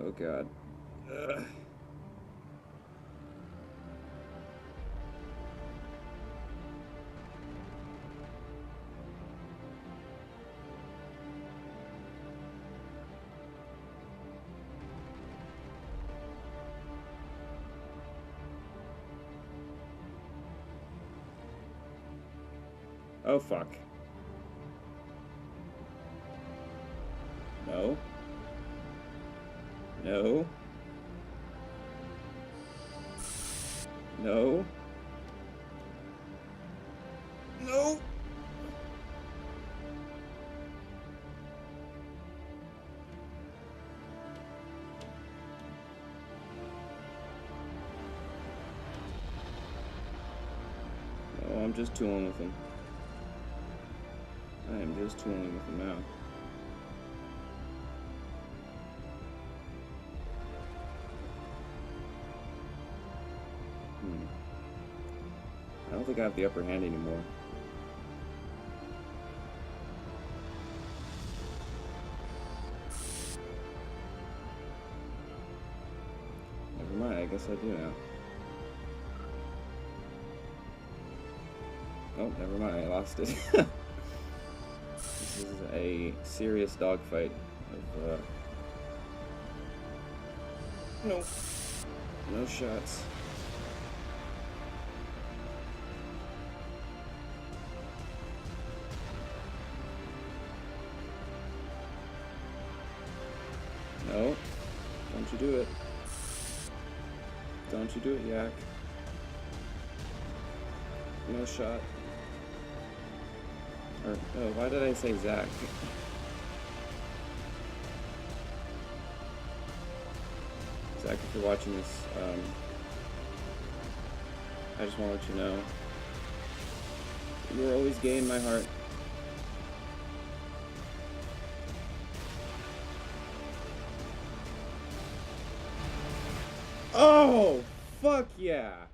Oh god. Ugh. Oh fuck. No. No. No. No. No, I'm just tooling with him. I am just tooling with him now. I don't think I have the upper hand anymore. Never mind, I guess I do now. Oh, never mind, I lost it. This is a serious dogfight of, no. No shots. No. Don't you do it. Don't you do it, Yak. No shot. Or, oh, why did I say Zach? Zach, if you're watching this, I just want to let you know, you will always gain my heart. Oh, fuck yeah!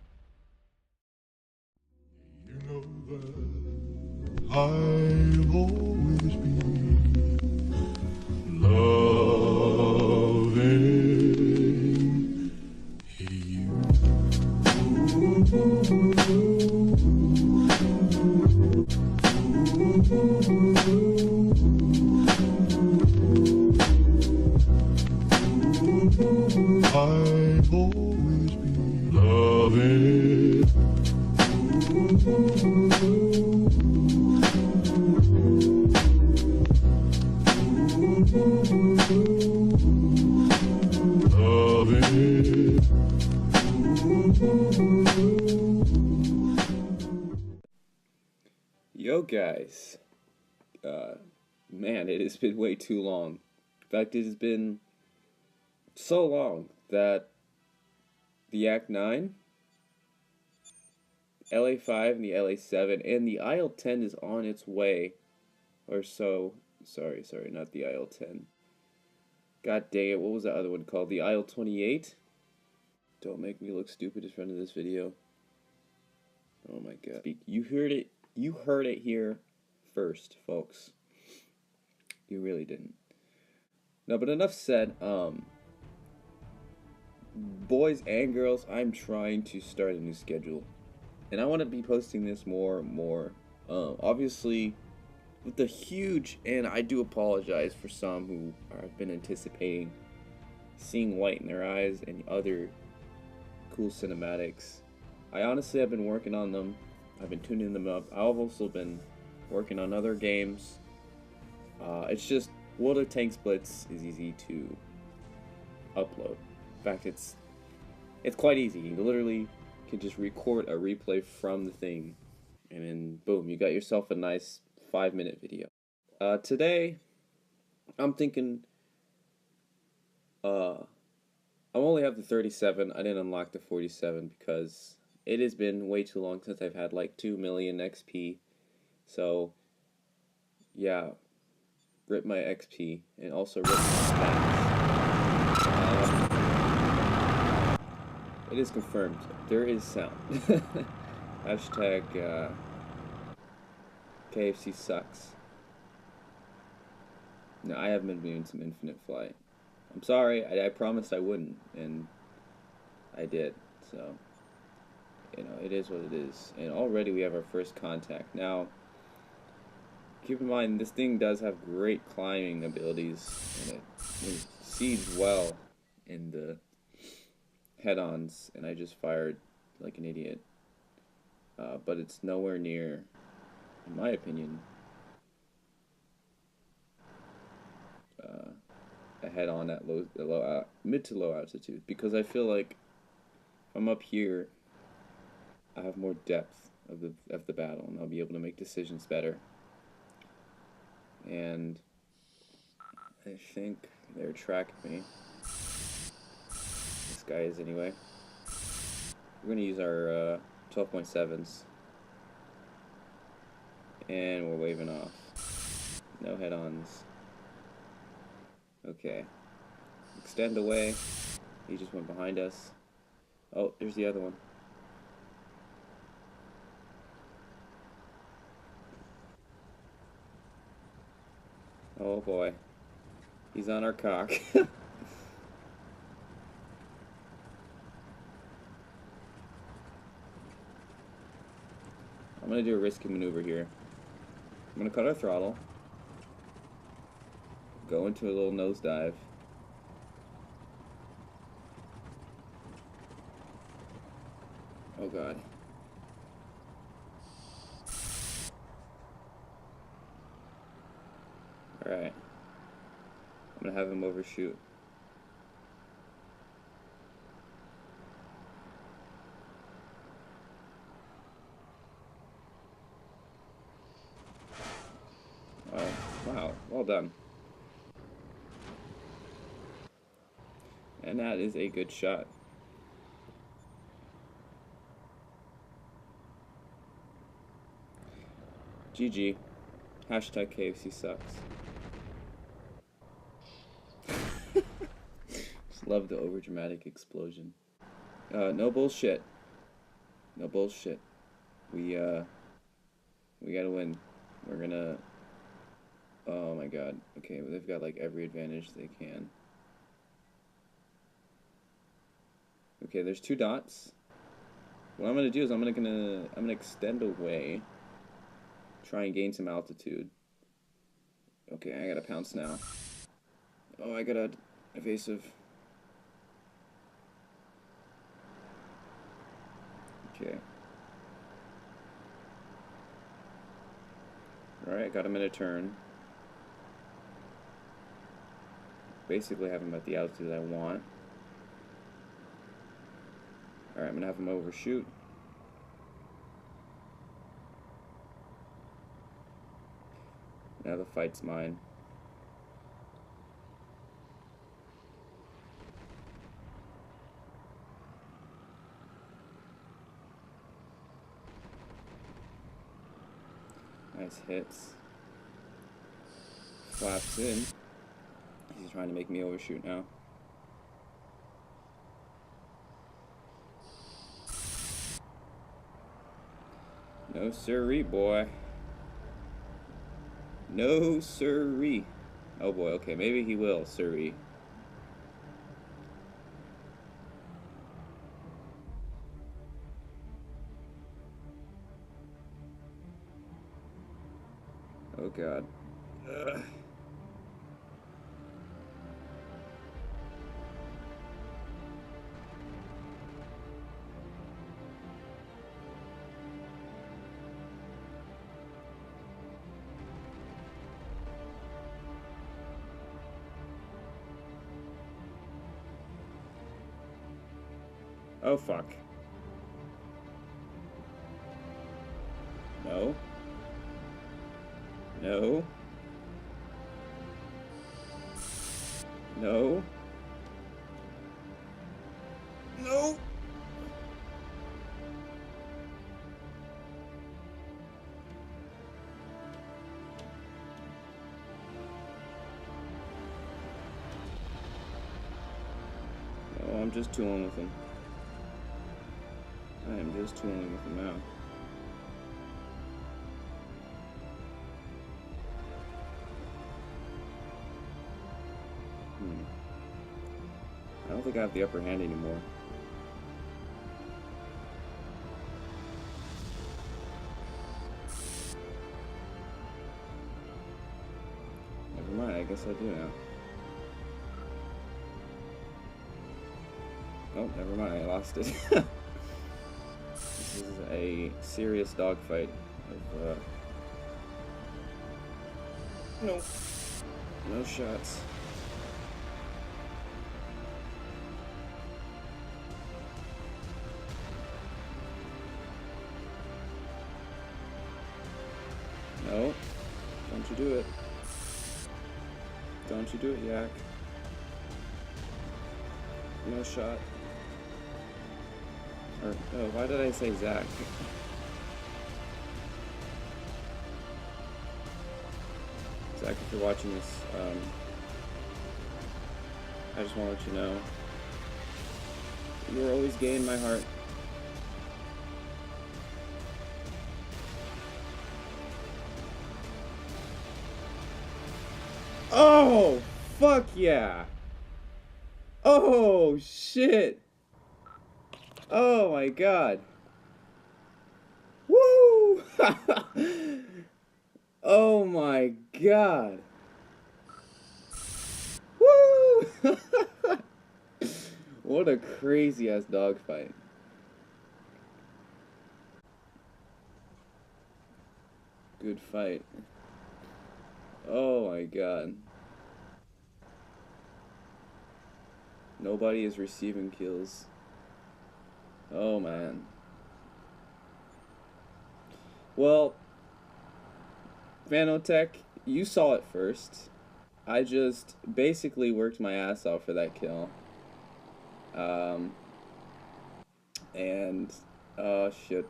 You know that I'll always be loving you. I'll always be loving. Yo guys, man, it has been way too long. In fact, it has been so long that the Yak9, LA5 and the LA7 and the IL-10 is on its way, or so. Sorry, not the IL-10. God dang it, what was the other one called? The IL-28? Don't make me look stupid in front of this video. Oh my god. You heard it here first, folks. You really didn't. No, but enough said. Boys and girls, I'm trying to start a new schedule. And I want to be posting this more and more. Obviously, with the huge, and I do apologize for some who have been anticipating seeing white in their eyes and other cool cinematics. I honestly have been working on them. I've been tuning them up. I've also been working on other games. It's just World of Tanks Blitz is easy to upload. In fact, it's quite easy. You literally can just record a replay from the thing, and then boom, you got yourself a nice 5-minute video. Today, I'm thinking, I only have the 37. I didn't unlock the 47 because it has been way too long since I've had like 2 million XP. So, yeah, rip my XP and also rip my stats. It is confirmed. There is sound. Hashtag KFC sucks. No, I have been doing some Infinite Flight. I'm sorry. I promised I wouldn't, and I did. So, it is what it is. And already we have our first contact. Now, keep in mind, this thing does have great climbing abilities, and it seeds well in the head-ons, and I just fired like an idiot. But it's nowhere near, in my opinion, a head-on at mid to low altitude, because I feel like if I'm up here, I have more depth of the battle, and I'll be able to make decisions better. And I think they're tracking me. This guy is anyway. We're gonna use our 12.7s, and we're waving off. No head-ons. Okay. Extend away. He just went behind us. Oh, there's the other one. Oh boy. He's on our cock. I'm gonna do a risky maneuver here. I'm gonna cut our throttle. Go into a little nosedive. Oh god. Alright. I'm gonna have him overshoot. Oh, wow. Well done. And that is a good shot. GG. Hashtag KFC sucks. Just love the overdramatic explosion. No bullshit. No bullshit. We gotta win. We're gonna... Oh my god. Okay, well, they've got like every advantage they can. Okay, there's 2 dots. What I'm gonna do is I'm gonna extend away. Try and gain some altitude. Okay, I gotta pounce now. Oh, I got a evasive. Okay. Alright, got him in a turn. Basically have him at the altitude I want. Alright, I'm gonna have him overshoot. Now the fight's mine. Nice hits. Flaps in. He's trying to make me overshoot now. No siree, boy. No siree. Oh boy, okay, maybe he will siree. Oh god. Ugh. Oh fuck. No. No. No. No. No, I'm just tooling with him. I am just tooling with him now. think I have the upper hand anymore. Never mind, I guess I do now. Oh, never mind, I lost it. This is a serious dogfight of, no. No shots. No. Don't you do it. Don't you do it, Yak. No shot. Or, oh, why did I say Zach? Zach, if you're watching this, I just want to let you know, you will always gain my heart. Oh, fuck yeah. Oh, shit. Oh my god. Woo! Oh my god. Woo! What a crazy ass dogfight. Good fight. Oh my god. Nobody is receiving kills. Oh man. Well, Vanotech, you saw it first. I just basically worked my ass off for that kill. And, oh shit.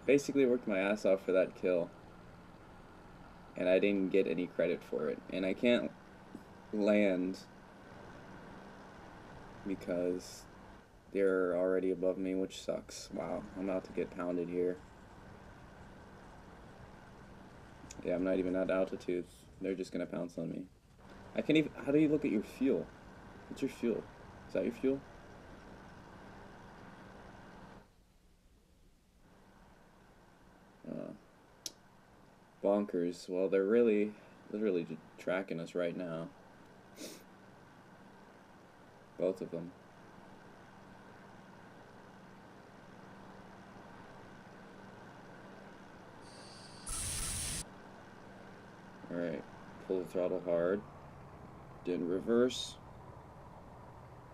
Basically worked my ass off for that kill. And I didn't get any credit for it. And I can't land because they're already above me, which sucks. Wow, I'm about to get pounded here. Yeah, I'm not even at altitude. They're just gonna pounce on me. I can't even. How do you look at your fuel? What's your fuel? Is that your fuel? Bonkers. Well, they're really, literally just tracking us right now. Both of them. Alright. Pull the throttle hard. Didn't reverse.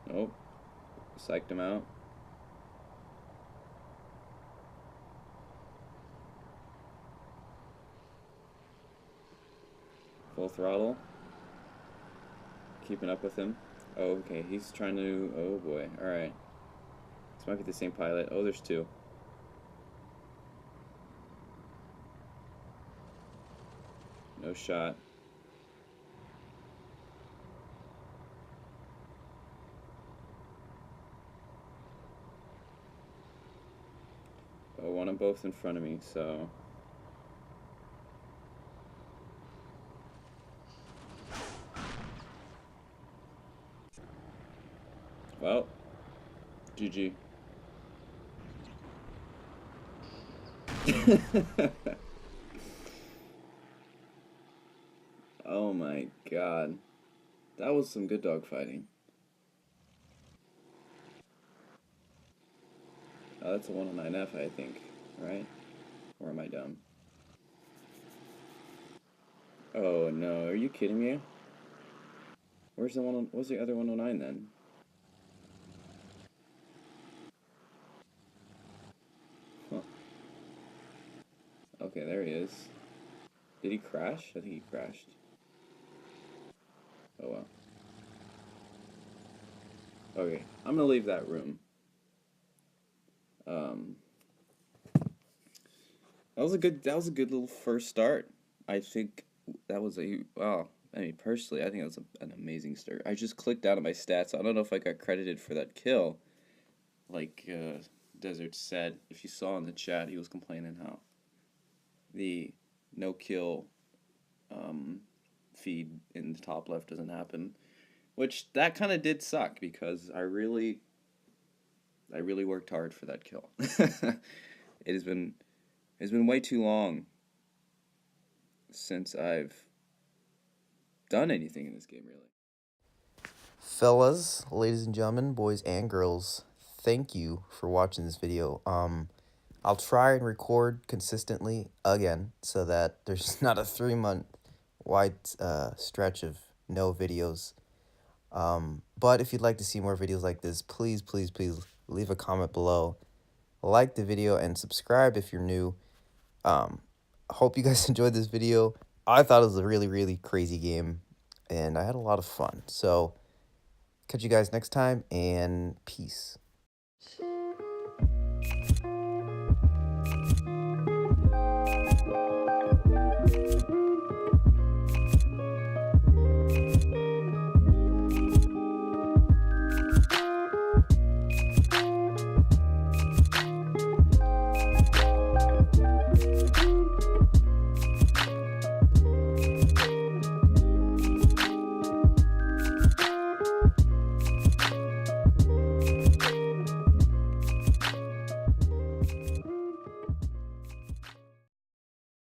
Nope. Psyched him out. Full throttle. Keeping up with him. Oh, okay. He's trying to... Oh, boy. Alright. This might be the same pilot. Oh, there's two. No shot. Oh, one of both in front of me, so... Well, GG. Oh my god. That was some good dog fighting. Oh, that's a 109F, I think, right? Or am I dumb? Oh no, are you kidding me? Where's the one? What's the other 109 then? Huh. Okay, there he is. Did he crash? I think he crashed. Oh well. Okay, I'm gonna leave that room. That was a good little first start. I think that was a wow. I mean, personally, I think that was an amazing start. I just clicked out of my stats. I don't know if I got credited for that kill. Like Desert said, if you saw in the chat, he was complaining how the no kill feed in the top left doesn't happen. which that kind of did suck because I really worked hard for that kill. It has been it's been way too long since I've done anything in this game, really. Fellas, ladies and gentlemen, boys and girls, thank you for watching this video. I'll try and record consistently again so that there's not a 3-month wide stretch of no videos. But if you'd like to see more videos like this, please leave a comment below, like the video, and subscribe if you're new. Hope you guys enjoyed this video. I thought it was a really crazy game, and I had a lot of fun. So catch you guys next time, and peace.